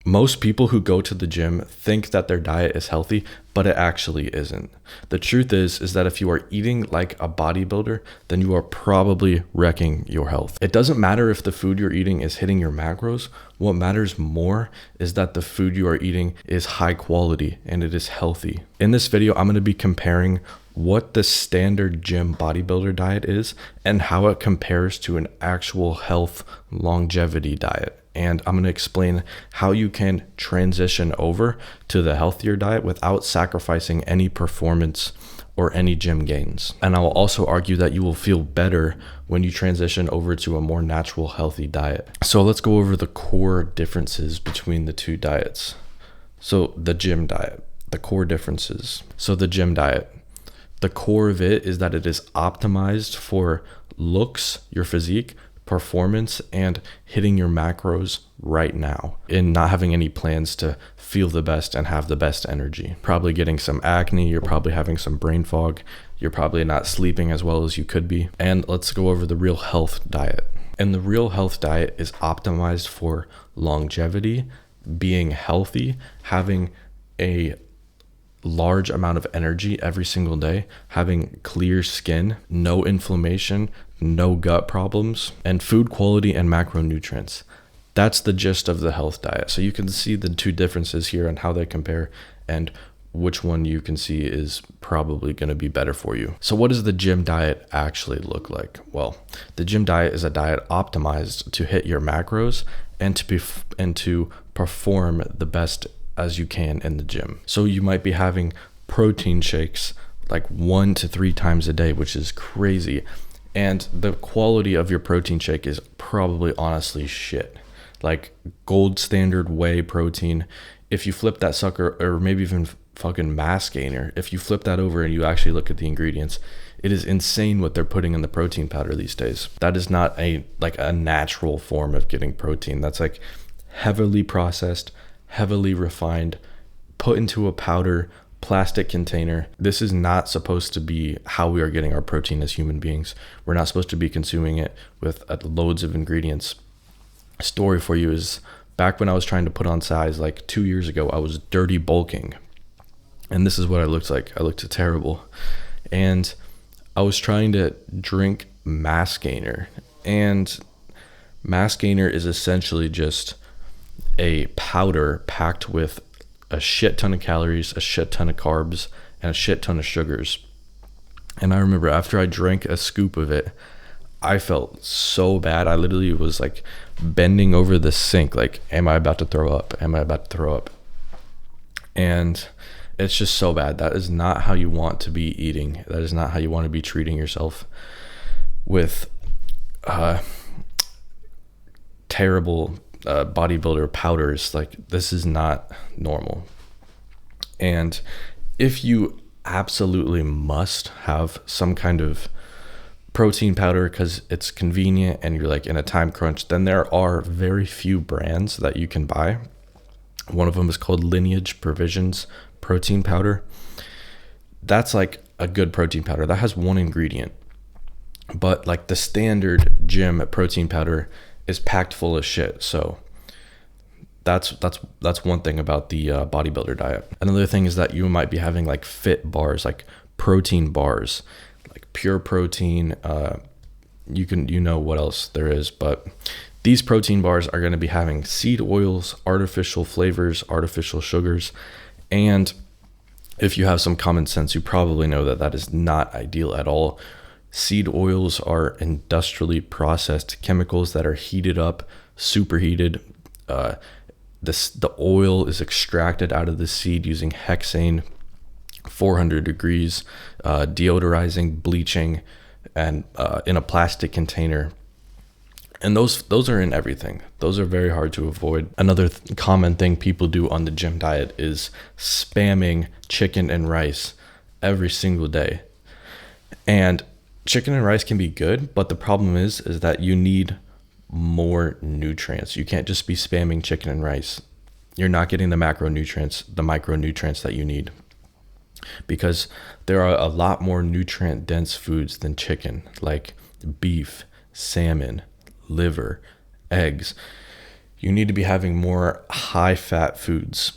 Most people who go to the gym think that their diet is healthy, but it actually isn't. The truth is that if you are eating like a bodybuilder, then you are probably wrecking your health. It doesn't matter if the food you're eating is hitting your macros. What matters more is that the food you are eating is high quality and it is healthy. In this video, I'm going to be comparing what the standard gym bodybuilder diet is and how it compares to an actual health longevity diet. And I'm going to explain how you can transition over to the healthier diet without sacrificing any performance or any gym gains. And I will also argue that you will feel better when you transition over to a more natural, healthy diet. So let's go over the core differences between the two diets. So the gym diet, the core differences. So the gym diet, the core of it is that it is optimized for looks, your physique, performance, and hitting your macros right now, and not having any plans to feel the best and have the best energy. Probably getting some acne, you're probably having some brain fog, you're probably not sleeping as well as you could be. And let's go over the real health diet. And the real health diet is optimized for longevity, being healthy, having a large amount of energy every single day, having clear skin, no inflammation, no gut problems, and food quality and macronutrients. That's the gist of the health diet. So you can see the two differences here and how they compare and which one you can see is probably going to be better for you. So what does the gym diet actually look like? Well, the gym diet is a diet optimized to hit your macros and to perform the best as you can in the gym. So you might be having protein shakes like 1 to 3 times a day, which is crazy. And the quality of your protein shake is probably honestly shit. Like gold standard whey protein, if you flip that sucker, or maybe even fucking mass gainer, if you flip that over and you actually look at the ingredients, it is insane what they're putting in the protein powder these days. That is not a natural form of getting protein. That's like heavily processed, heavily refined, put into a powder plastic container. This is not supposed to be how we are getting our protein as human beings. We're not supposed to be consuming it with loads of ingredients. Story for you is back when I was trying to put on size like 2 years ago, I was dirty bulking. And this is what I looked like. I looked terrible. And I was trying to drink mass gainer. And mass gainer is essentially just a powder packed with a shit ton of calories, a shit ton of carbs, and a shit ton of sugars. And I remember after I drank a scoop of it, I felt so bad. I literally was like bending over the sink, like, am I about to throw up? Am I about to throw up? And it's just so bad. That is not how you want to be eating. That is not how you want to be treating yourself with terrible bodybuilder powders. Like, this is not normal. And if you absolutely must have some kind of protein powder because it's convenient and you're like in a time crunch, then there are very few brands that you can buy. One of them is called Lineage Provisions protein powder. That's like a good protein powder that has one ingredient, but like the standard gym protein powder is packed full of shit. So that's one thing about the bodybuilder diet. Another thing is that you might be having like fit bars, like protein bars, like pure protein. You know what else there is, but these protein bars are going to be having seed oils, artificial flavors, artificial sugars. And if you have some common sense, you probably know that that is not ideal at all. Seed oils are industrially processed chemicals that are heated up, superheated. The oil is extracted out of the seed using hexane, 400 degrees, deodorizing, bleaching, and in a plastic container. And those are in everything. Those are very hard to avoid. Another common thing people do on the gym diet is spamming chicken and rice every single day. And chicken and rice can be good, but the problem is that you need more nutrients. You can't just be spamming chicken and rice. You're not getting the macronutrients, the micronutrients that you need, because there are a lot more nutrient dense foods than chicken, like beef, salmon, liver, eggs. You need to be having more high fat foods.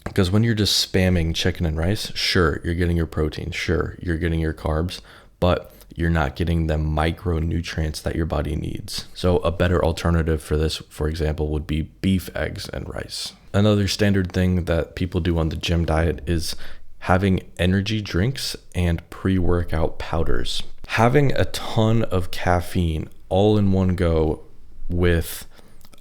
Because when you're just spamming chicken and rice, sure, you're getting your protein, sure, you're getting your carbs, but you're not getting the micronutrients that your body needs. So a better alternative for this, for example, would be beef, eggs, and rice. Another standard thing that people do on the gym diet is having energy drinks and pre-workout powders. Having a ton of caffeine all in one go with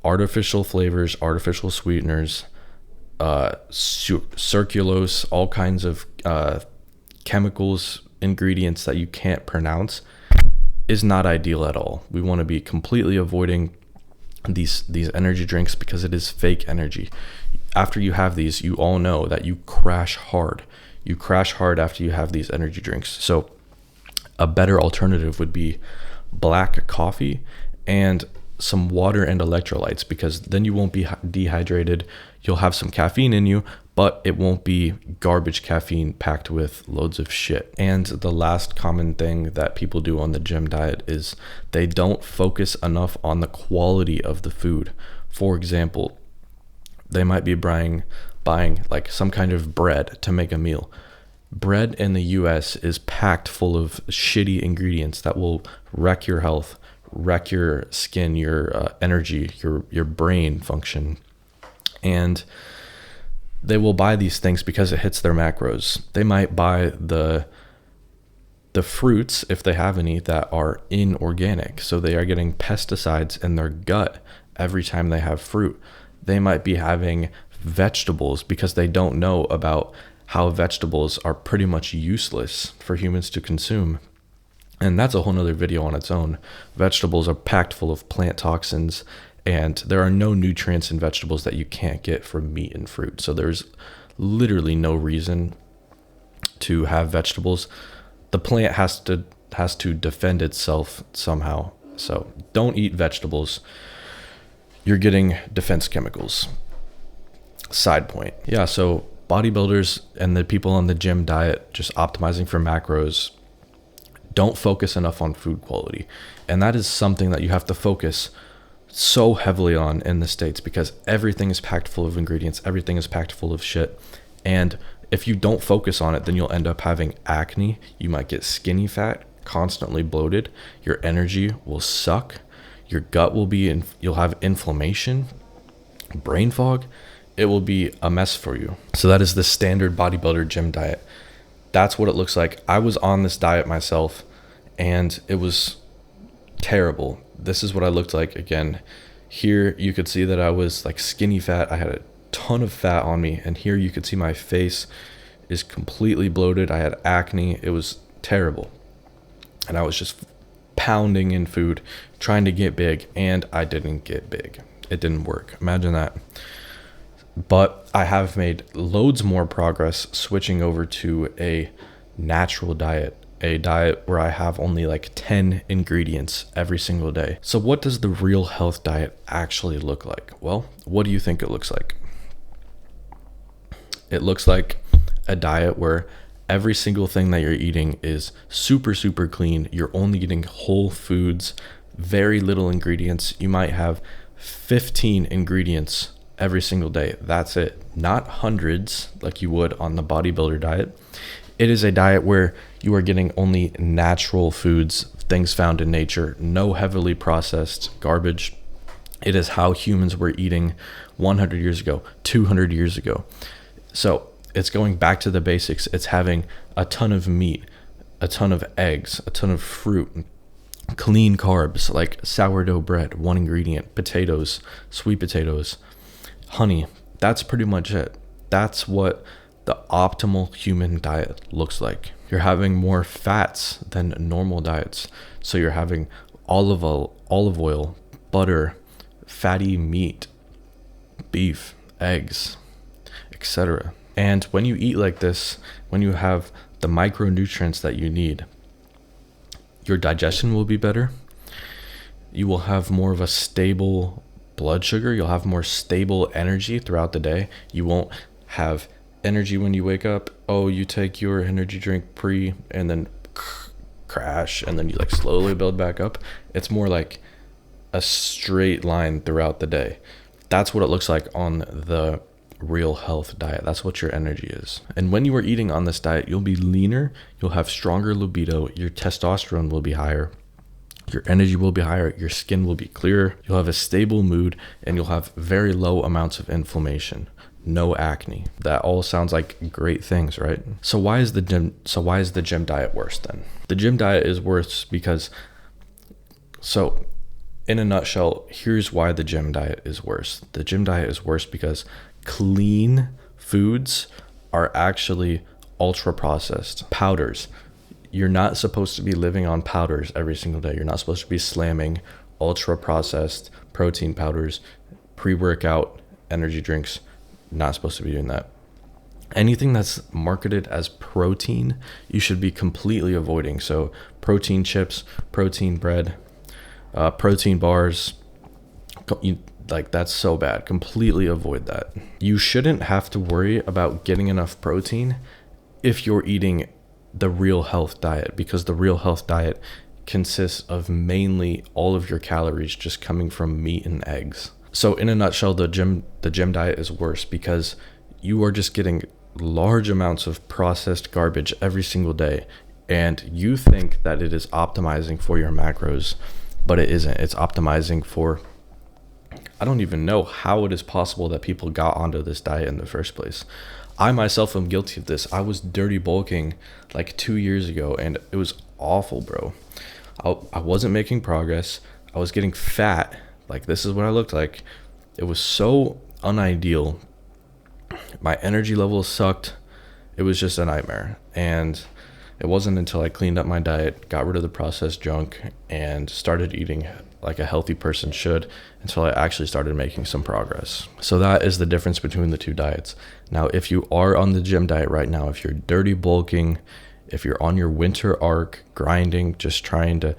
artificial flavors, artificial sweeteners, circulose, all kinds of chemicals, ingredients that you can't pronounce, is not ideal at all. We want to be completely avoiding these energy drinks because it is fake energy. After you have these, you all know that you crash hard. You crash hard after you have these energy drinks. So a better alternative would be black coffee and some water and electrolytes, because then you won't be dehydrated. You'll have some caffeine in you, but it won't be garbage caffeine packed with loads of shit. And the last common thing that people do on the gym diet is they don't focus enough on the quality of the food. For example, they might be buying like some kind of bread to make a meal. Bread in the US is packed full of shitty ingredients that will wreck your health, wreck your skin, your energy, your brain function. And they will buy these things because it hits their macros. They might buy the fruits, if they have any, that are inorganic. So they are getting pesticides in their gut every time they have fruit. They might be having vegetables because they don't know about how vegetables are pretty much useless for humans to consume. And that's a whole nother video on its own. Vegetables are packed full of plant toxins, and there are no nutrients in vegetables that you can't get from meat and fruit. So there's literally no reason to have vegetables. The plant has to defend itself somehow. So don't eat vegetables. You're getting defense chemicals. Side point. Yeah, so bodybuilders and the people on the gym diet just optimizing for macros don't focus enough on food quality. And that is something that you have to focus so heavily on in the States, because everything is packed full of ingredients, everything is packed full of shit. And if you don't focus on it, then you'll end up having acne. You might get skinny fat, constantly bloated. Your energy will suck. Your gut will be you'll have inflammation, brain fog. It will be a mess for you. So that is the standard bodybuilder gym diet. That's what it looks like. I was on this diet myself and it was terrible. This is what I looked like. Again, here you could see that I was like skinny fat. I had a ton of fat on me, and here you could see my face is completely bloated. I had acne. It was terrible. And I was just pounding in food, trying to get big, and I didn't get big. It didn't work. Imagine that. But I have made loads more progress switching over to a natural diet, a diet where I have only like 10 ingredients every single day. So what does the real health diet actually look like? Well, what do you think it looks like? It looks like a diet where every single thing that you're eating is super, super clean. You're only eating whole foods, very little ingredients. You might have 15 ingredients every single day. That's it. Not hundreds like you would on the bodybuilder diet. It is a diet where you are getting only natural foods, things found in nature, no heavily processed garbage. It is how humans were eating 100 years ago, 200 years ago. So it's going back to the basics. It's having a ton of meat, a ton of eggs, a ton of fruit, clean carbs like sourdough bread, one ingredient, potatoes, sweet potatoes, honey. That's pretty much it. That's what the optimal human diet looks like. You're having more fats than normal diets. So you're having olive oil, butter, fatty meat, beef, eggs, etc. And when you eat like this, when you have the micronutrients that you need, your digestion will be better. You will have more of a stable blood sugar. You'll have more stable energy throughout the day. You won't have energy when you wake up. Oh, you take your energy drink pre and then crash, and then you like slowly build back up. It's more like a straight line throughout the day. That's what it looks like on the real health diet. That's what your energy is. And when you are eating on this diet, you'll be leaner, you'll have stronger libido, your testosterone will be higher, your energy will be higher, your skin will be clearer, you'll have a stable mood, and you'll have very low amounts of inflammation, no acne. That all sounds like great things, right? So why is the gym diet worse then? The gym diet is worse because, so in a nutshell, here's why the gym diet is worse. The gym diet is worse because clean foods are actually ultra processed. Powders. You're not supposed to be living on powders every single day. You're not supposed to be slamming ultra processed protein powders, pre-workout energy drinks. Not supposed to be doing that. Anything that's marketed as protein, you should be completely avoiding. So protein chips, protein bread, protein bars, that's so bad. Completely avoid that. You shouldn't have to worry about getting enough protein if you're eating the real health diet, because the real health diet consists of mainly all of your calories just coming from meat and eggs. So in a nutshell, the gym diet is worse because you are just getting large amounts of processed garbage every single day, and you think that it is optimizing for your macros, but it isn't. It's optimizing for, I don't even know how it is possible that people got onto this diet in the first place. I myself am guilty of this. I was dirty bulking like 2 years ago, and it was awful, bro. I wasn't making progress. I was getting fat. Like, this is what I looked like. It was so unideal. My energy levels sucked. It was just a nightmare. And it wasn't until I cleaned up my diet, got rid of the processed junk, and started eating like a healthy person should, until I actually started making some progress. So that is the difference between the two diets. Now, if you are on the gym diet right now, if you're dirty bulking, if you're on your winter arc, grinding, just trying to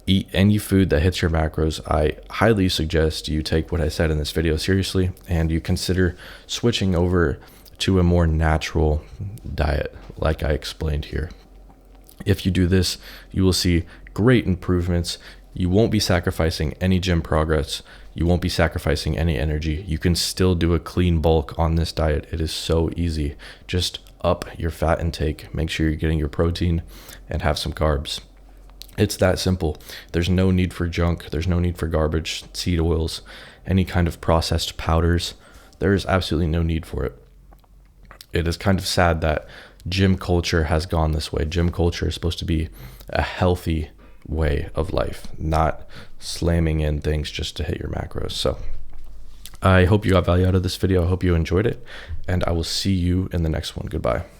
eat any food that hits your macros, I highly suggest you take what I said in this video seriously, and you consider switching over to a more natural diet like I explained here. If you do this, you will see great improvements. You won't be sacrificing any gym progress. You won't be sacrificing any energy. You can still do a clean bulk on this diet. It is so easy. Just up your fat intake. Make sure you're getting your protein and have some carbs. It's that simple. There's no need for junk. There's no need for garbage, seed oils, any kind of processed powders. There is absolutely no need for it. It is kind of sad that gym culture has gone this way. Gym culture is supposed to be a healthy way of life, not slamming in things just to hit your macros. So I hope you got value out of this video. I hope you enjoyed it, and I will see you in the next one. Goodbye.